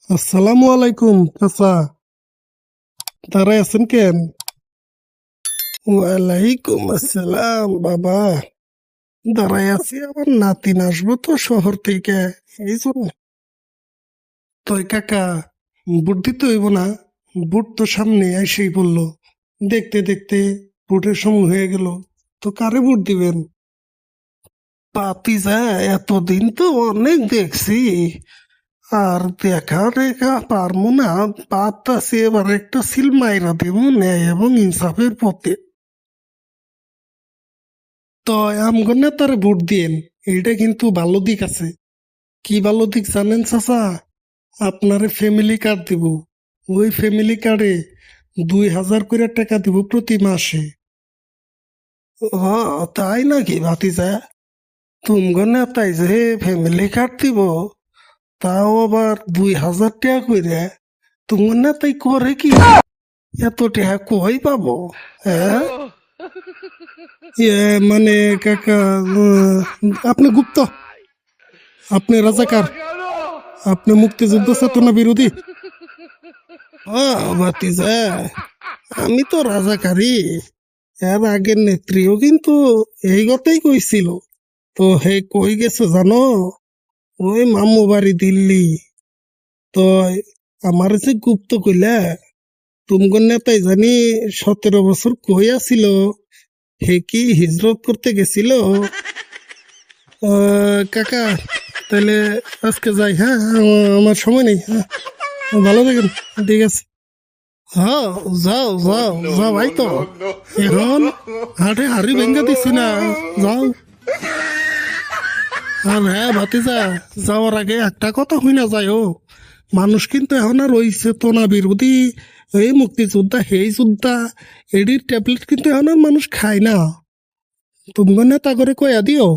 আসসালামু আলাইকুম চাচা, দাঁড়াই আছেন কেন? ওয়ালাইকুম আসসালাম বাবা। দাঁড়াই আছি, আমার নাতিন আসবো তো শহর থেকে, এই জন্য। তুই কাকা, বুট দিতে হইব না? বুট তো সামনে এসেই বললো, দেখতে দেখতে বুটের সময় হয়ে গেল, তো কারে বুট দিবেন? পাতিজা, এতদিন তো অনেক দেখছি, আর দেখা রেখা পারমু না। পাতাছি এবার একটা সিল মাইরা দিব ন্যায় এবং ইনসাফের পথে। তো আমগো নেতারে ভোট দিয়েন, এটা কিন্তু ভালো দিক আছে। কি ভালো দিক জানেন চাচা? আপনারে ফ্যামিলি কার্ড দিব। ওই ফ্যামিলি কার্ডে 2,000 করে টাকা দিব প্রতি মাসে। ও, তাই নাকি ভাতিজা? তুমগো নেতাই যে ফ্যামিলি কার্ড দিব, তাও আবার 2,000 টাকা করে? তুমগো নেতাই করে কি? এত টাকা কই পাবো? হ্যাঁ, মানে কাকা, আপনি গুপ্ত, আপনি রাজাকার, আপনি মুক্তিযুদ্ধ চেতনা বিরোধী। ভাতিজা, আমি তো রাজাকারী। এর আগের নেত্রীও কিন্তু এই কথাই কইছিল। তো হে কই গেছে জানো? ওই মামু বাড়ি দিল্লি। তো আমার যে গুপ্ত কইলা, তুমগর নেতাই জানি 17 বছর কই আছিল, হে কি হিজরত করতে গেছিল? কাকা, তাহলে আজকে যাই, হ্যাঁ? আমার সময় নেই, হ্যাঁ? ভালো থাকেন, ঠিক আছে। হ্যাঁ, যাও যাও যাও, ভাই তো এখন হাটে হাড়ি ভেঙে দিচ্ছি না, যাও। আর হ্যাঁ ভাতিজা, যাওয়ার আগে একটা কথা হই না যায়, মানুষ কিন্তু এখন আর ওই চেতনা বিরোধী, এই মুক্তিযোদ্ধা সেই যোদ্ধা এডির ট্যাবলেট কিন্তু এখন আর মানুষ খায় না। তুমি নেতা করে কয়া দিও।